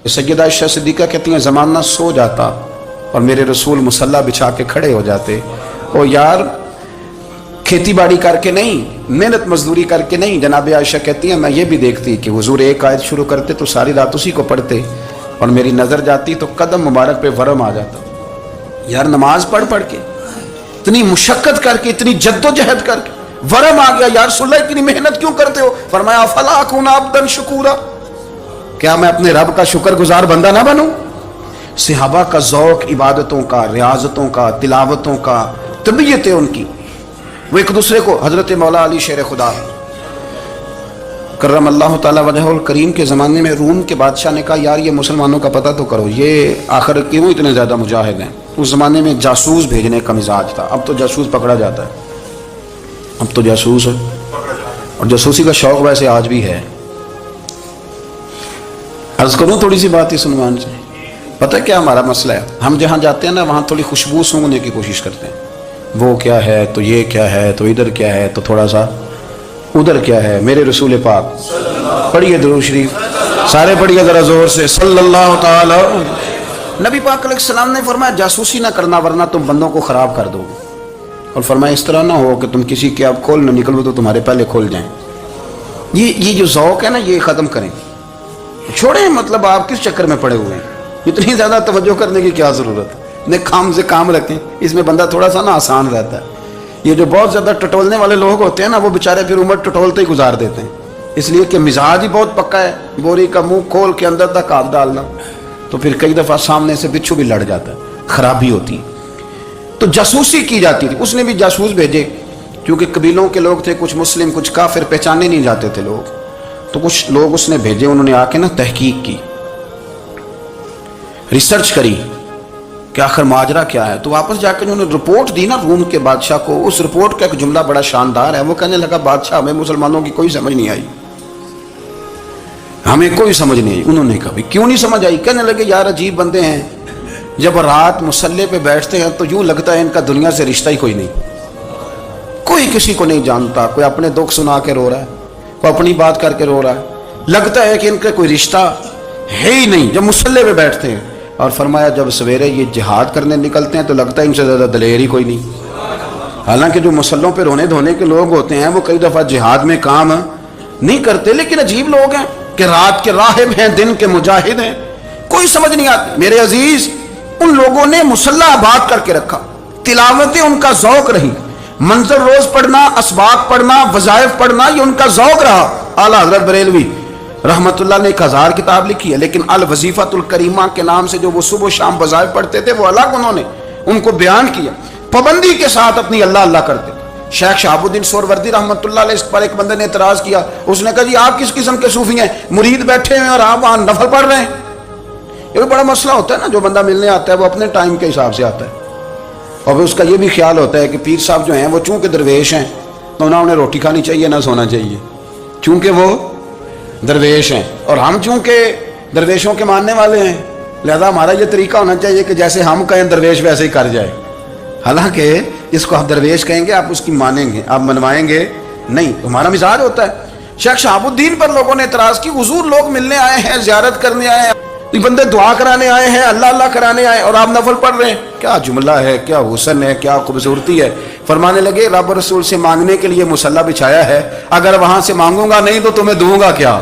सैयदा आयशा सिद्दीक़ा कहती हैं ज़माना सो जाता और मेरे रसूल मुसल्ला बिछा के खड़े हो जाते। ओ यार, खेती बाड़ी करके नहीं, मेहनत मजदूरी करके नहीं। जनाब आयशा कहती हैं मैं ये भी देखती कि हुजूर एक आयत शुरू करते तो सारी रात उसी को पढ़ते और मेरी नज़र जाती तो कदम मुबारक पे वरम आ जाता। यार नमाज पढ़ पढ़ के, इतनी मुशक्कत करके, इतनी जद्दोजहद करके वरम आ गया। यार सुल्ला इतनी मेहनत क्यों करते हो? फरमाया फला अकून अब्दन शुकूरा, क्या मैं अपने रब का शुक्रगुजार बंदा ना बनूं? सहाबा का ज़ौक़ इबादतों का, रियाजतों का, तिलावतों का, तबीयतें उनकी, वो एक दूसरे को, हजरत मौला अली शेर खुदा करम अल्लाह ताला वजहुल करीम के ज़माने में रूम के बादशाह ने कहा यार ये मुसलमानों का पता तो करो, ये आखिर क्यों इतने ज़्यादा मुजाहिद हैं। उस ज़माने में जासूस भेजने का मिजाज था, अब तो जासूस पकड़ा जाता है, अब तो जासूस है, और जासूसी का शौक़ वैसे आज भी है। अर्ज़ करूँ थोड़ी सी बात इस उन्वान से, पता है क्या हमारा मसला है? हम जहाँ जाते हैं ना वहाँ थोड़ी खुशबू सूंघने की कोशिश करते हैं, वो क्या है तो ये क्या है तो इधर क्या है तो थोड़ा सा उधर क्या है। मेरे रसूल पाक पढ़िए दुरूद शरीफ, सारे पढ़िए ज़रा ज़ोर से, सल्लल्लाहु ताला। नबी पाक अलैहिस्सलाम ने फरमाया जासूसी ना करना वरना तुम बंदों को ख़राब कर दोगे, और फरमाया इस तरह ना हो कि तुम किसी के आप खोल ना निकलो तो तुम्हारे पहले खोल जाएं। ये जो ज़ौक़ है ना ये ख़त्म करें, छोड़ें। मतलब आप किस चक्कर में पड़े हुए हैं? इतनी ज़्यादा तवज्जो करने की क्या ज़रूरत है? ने काम से काम रखें, इसमें बंदा थोड़ा सा ना आसान रहता है। ये जो बहुत ज़्यादा टटोलने वाले लोग होते हैं ना वो बेचारे फिर उम्र टटोलते ही गुजार देते हैं, इसलिए कि मिजाज ही बहुत पक्का है। बोरी का मुंह खोल के अंदर तक हाथ डालना, तो फिर कई दफ़ा सामने से बिच्छू भी लड़ जाता है, खराबी होती है। तो जासूसी की जाती थी, उसने भी जासूस भेजे, क्योंकि कबीलों के लोग थे, कुछ मुस्लिम कुछ काफिर, पहचाने नहीं जाते थे लोग, तो कुछ लोग उसने भेजे। उन्होंने आके ना तहकीक की, रिसर्च करी कि आखिर माजरा क्या है। तो वापस जाकर उन्होंने रिपोर्ट दी ना रूम के बादशाह को। उस रिपोर्ट का एक जुमला बड़ा शानदार है, वो कहने लगा बादशाह हमें मुसलमानों की कोई समझ नहीं आई, हमें कोई समझ नहीं आई। उन्होंने कहा क्यों नहीं समझ आई? कहने लगे यार अजीब बंदे हैं, जब रात मुसल्ले पे बैठते हैं तो यूं लगता है इनका दुनिया से रिश्ता ही कोई नहीं, कोई किसी को नहीं जानता, कोई अपने दुख सुना के रो रहा है, कोई अपनी बात करके रो रहा है, लगता है कि इनका कोई रिश्ता है ही नहीं जब मुसल्ले पे बैठते हैं। और फरमाया जब सवेरे ये जिहाद करने निकलते हैं तो लगता है इनसे ज़्यादा दलेर ही कोई नहीं। हालांकि जो मुसल्लों पे रोने धोने के लोग होते हैं वो कई दफ़ा जिहाद में काम नहीं करते, लेकिन अजीब लोग हैं कि रात के राहिब हैं, दिन के मुजाहिद हैं, कोई समझ नहीं आती। मेरे अजीज, उन लोगों ने मुसल्ला आबाद करके रखा, तिलावतें उनका ज़ौक़ रही, मंजर रोज़ पढ़ना, असबाक पढ़ना, वज़ाइफ पढ़ना, ये उनका ज़ौक़ रहा। आला हज़रत बरेलवी रहमतुल्लाह ने 1000 किताब लिखी है, लेकिन अल वजीफतुल करीमा के नाम से जो वो सुबह शाम वज़ाइफ पढ़ते थे वो अलग उन्होंने उनको बयान किया, पाबंदी के साथ अपनी अल्लाह अल्लाह करते थे। शेख शहाबुद्दीन सोहरवर्दी रहमतुल्लाह अलैह, इस पर एक बंदे ने एतराज़ किया, उसने कहा जी आप किस किस्म के सूफी हैं, मुरीद बैठे हैं और आप वहाँ नफल पढ़ रहे हैं। ये भी बड़ा मसला होता है ना, जो बंदा मिलने आता है वो अपने टाइम के हिसाब से आता है, और फिर उसका ये भी ख्याल होता है कि पीर साहब जो हैं वो चूँकि दरवेश हैं तो ना उन्हें रोटी खानी चाहिए ना सोना चाहिए, चूँकि वो दरवेश हैं, और हम चूँकि दरवेशों के मानने वाले हैं, लिहाजा हमारा ये तरीका होना चाहिए कि जैसे हम कहें दरवेश वैसे ही कर जाए। हालांकि इसको आप दरवेश कहेंगे, आप उसकी मानेंगे, आप मनवाएंगे नहीं, तो हमारा मिजाज होता है। शेख शहाबुद्दीन पर लोगों ने एतराज़ की, हुजूर लोग मिलने आए हैं, ज़ियारत करने आए हैं, ये बंदे दुआ कराने आए हैं, अल्लाह अल्लाह कराने आए, और आप नफल पढ़ रहे हैं, क्या जुमला है, क्या हुस्न है, क्या खूबसूरती है। फरमाने लगे रब रसूल से मांगने के लिए मुसल्ला बिछाया है, अगर वहां से मांगूंगा नहीं तो तुम्हें दूंगा क्या?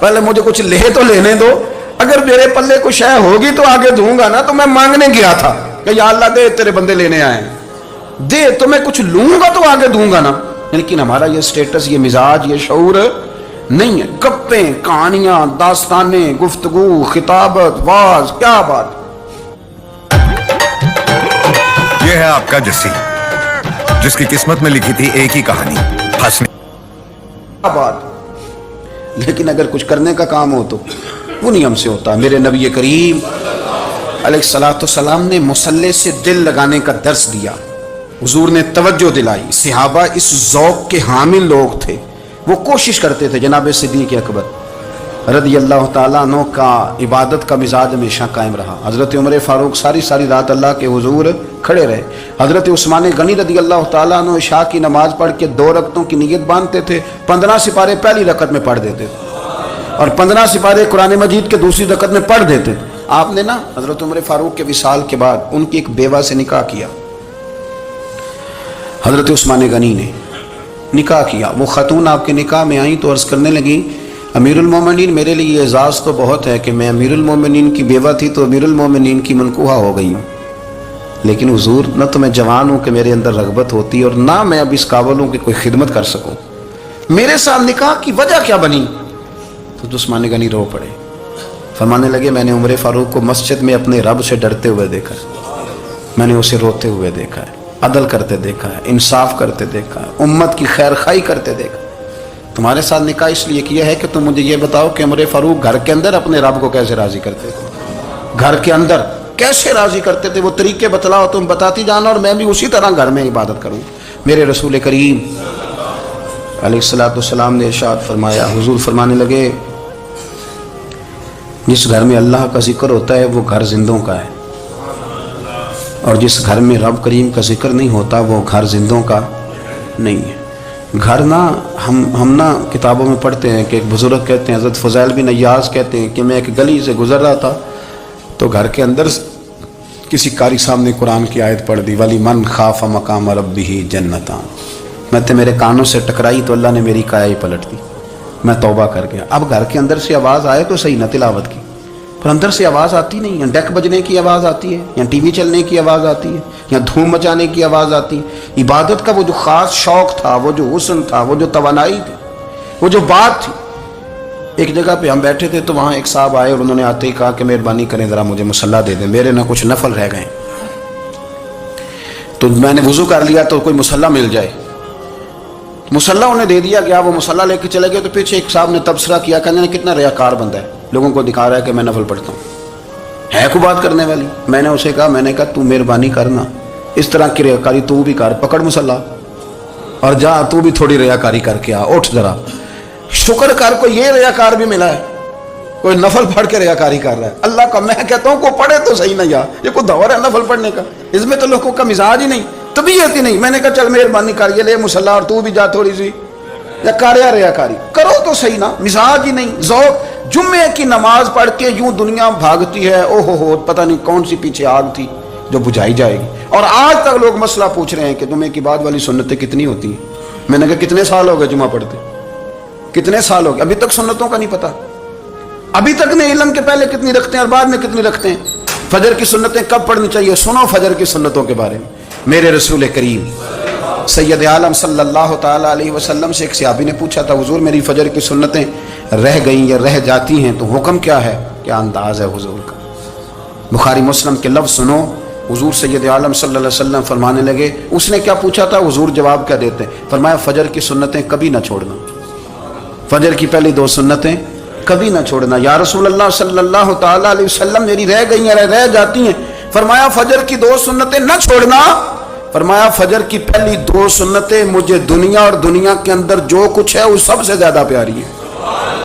पहले मुझे कुछ ले तो लेने दो, अगर मेरे पल्ले कुछ है होगी तो आगे दूंगा ना। तो मैं मांगने गया था कि या अल्लाह दे, तेरे बंदे लेने आए हैं, दे, तो मैं कुछ लूंगा तो आगे दूंगा ना। लेकिन हमारा ये स्टेटस, ये मिजाज, ये शऊर नहीं है। गप्पें, कहानियां, दास्ताने, गुफ्तगू, खिताबत, वाज, क्या बात। ये है आपका जस्सी, जिसकी किस्मत में लिखी थी एक ही कहानी, हंसने। क्या बात। लेकिन अगर कुछ करने का काम हो तो वो नहीं हमसे होता। मेरे नबी करीम अलैहिस्सलाम ने मुसल्ले से दिल लगाने का दर्स दिया, हुजूर ने तवज्जो दिलाई। सहाबा इस ज़ौक़ के हामिल लोग थे, वो कोशिश करते थे। जनाब सिद्दीक़ अकबर रज़ी अल्लाह ताला अन्हु का इबादत का मिजाज हमेशा कायम रहा। हज़रत उमर फ़ारूक सारी सारी रात अल्लाह के हुजूर खड़े रहे। हज़रत उस्मान गनी रज़ी अल्लाह ताला अन्हु इशा की नमाज पढ़ के 2 रकतों की नीयत बांधते थे, 15 सिपारे पहली रकत में पढ़ देते थे। اور 15 سپارے قرآن مجید کے دوسری رکعت میں پڑھ دیتے تھے. آپ نے نا حضرت عمر فاروق کے وصال کے بعد ان کی ایک بیوہ سے نکاح کیا, حضرت عثمان غنی نے نکاح کیا. وہ خاتون آپ کے نکاح میں آئیں تو عرض کرنے لگی امیر المومنین میرے لیے یہ اعزاز تو بہت ہے کہ میں امیر المومنین کی بیوہ تھی تو امیر المومنین کی منکوحہ ہو گئی ہوں, لیکن حضور نہ تو میں جوان ہوں کہ میرے اندر رغبت ہوتی اور نہ میں اب اس قابل ہوں کہ کوئی خدمت کر سکوں, میرے ساتھ نکاح کی وجہ کیا بنی؟ تو عثمان غنی رو پڑے, فرمانے لگے میں نے عمر فاروق کو مسجد میں اپنے رب سے ڈرتے ہوئے دیکھا ہے, میں نے اسے روتے ہوئے دیکھا ہے, عدل کرتے دیکھا ہے, انصاف کرتے دیکھا ہے, امت کی خیر خواہی کرتے دیکھا. تمہارے ساتھ نکاح اس لیے کیا ہے کہ تم مجھے یہ بتاؤ کہ عمر فاروق گھر کے اندر اپنے رب کو کیسے راضی کرتے تھے, گھر کے اندر کیسے راضی کرتے تھے, وہ طریقے بتلاؤ, تم بتاتی جانا اور میں بھی اسی طرح گھر میں عبادت کروں. میرے رسول کریم علیہ الصلوۃ والسلام نے ارشاد فرمایا, حضور فرمانے لگے جس گھر میں اللہ کا ذکر ہوتا ہے وہ گھر زندوں کا ہے, اور جس گھر میں رب کریم کا ذکر نہیں ہوتا وہ گھر زندوں کا نہیں ہے. گھر نا ہم نا کتابوں میں پڑھتے ہیں کہ ایک بزرگ کہتے ہیں, حضرت فضیل بن ایاز کہتے ہیں کہ میں ایک گلی سے گزر رہا تھا تو گھر کے اندر کسی قاری صاحب نے قرآن کی آیت پڑھ دی, ولی من خاف مقام ربہ جنتان. میں تو میرے کانوں سے ٹکرائی تو اللہ نے میری کایا ہی پلٹ دی, میں توبہ کر گیا. اب گھر کے اندر سے آواز آئے تو صحیح نہ تلاوت کی, پر اندر سے آواز آتی نہیں, یا ڈیک بجنے کی آواز آتی ہے, یا ٹی وی چلنے کی آواز آتی ہے, یا دھوم مچانے کی آواز آتی ہے. عبادت کا وہ جو خاص شوق تھا, وہ جو حسن تھا, وہ جو توانائی تھی, وہ جو بات تھی. ایک جگہ پہ ہم بیٹھے تھے تو وہاں ایک صاحب آئے اور انہوں نے آتے ہی کہا کہ مہربانی کریں ذرا مجھے مصلی دے دیں, میرے نہ کچھ نفل رہ گئے. تو میں نے وضو کر لیا تو کوئی مصلی مل جائے, مصلی انہیں دے دیا گیا, وہ مصلی لے کے چلے گئے. تو پیچھے ایک صاحب نے تبصرہ کیا, کہنے نے کتنا ریاکار بندہ ہے, لوگوں کو دکھا رہا ہے کہ میں نفل پڑھتا ہوں, ہے کوئی بات کرنے والی. میں نے اسے کہا, میں نے کہا تو مہربانی کرنا اس طرح کی ریاکاری تو بھی کر, پکڑ مصلی اور جا تو بھی تھوڑی ریاکاری کر کے آ, اٹھ ذرا شکر کر, کوئی یہ ریاکار بھی ملا ہے, کوئی نفل پڑھ کے ریاکاری کر رہا ہے. اللہ کا میں کہتا ہوں کو پڑھے تو صحیح نہ, یار یہ کوئی دور ہے نفل پڑھنے کا, اس میں تو لوگوں کا مزاج ہی نہیں, طبیعت ہی نہیں. میں نے کہا چل مہربانی کر یہ لے مصلی اور تو بھی جا تھوڑی سی یا کاریا ریاکاری کرو تو صحیح نا, مزاج ہی نہیں, ذوق. جمعے کی نماز پڑھ کے یوں دنیا بھاگتی ہے, او ہو پتہ نہیں کون سی پیچھے آگ تھی جو بجھائی جائے گی. اور آج تک لوگ مسئلہ پوچھ رہے ہیں کہ جمعے کی بعد والی سنتیں کتنی ہوتی ہیں. میں نے کہا کتنے سال ہو گئے جمعہ پڑھتے, کتنے سال ہو گئے, ابھی تک سنتوں کا نہیں پتا, ابھی تک نہیں علم کے پہلے کتنی رکھتے ہیں اور بعد میں کتنی رکھتے ہیں. فجر کی سنتیں کب پڑھنی چاہیے, سنو فجر کی سنتوں کے بارے میں. میرے رسول کریم سید عالم صلی اللہ تعالیٰ علیہ وسلم سے ایک صحابی نے پوچھا تھا, حضور میری فجر کی سنتیں رہ گئیں یا رہ جاتی ہیں تو حکم کیا ہے, کیا انداز ہے حضور کا. بخاری مسلم کے لفظ سنو, حضور سید عالم صلی اللہ علیہ وسلم فرمانے لگے, اس نے کیا پوچھا تھا, حضور جواب کیا دیتے, فرمایا فجر کی سنتیں کبھی نہ چھوڑنا, فجر کی پہلی 2 سنتیں کبھی نہ چھوڑنا. یا رسول اللہ صلی اللہ تعالیٰ علیہ وسلم میری رہ گئی ہیں, رہ جاتی ہیں. فرمایا فجر کی 2 سنتیں نہ چھوڑنا, فرمایا فجر کی پہلی 2 سنتیں مجھے دنیا اور دنیا کے اندر جو کچھ ہے وہ سب سے زیادہ پیاری ہے.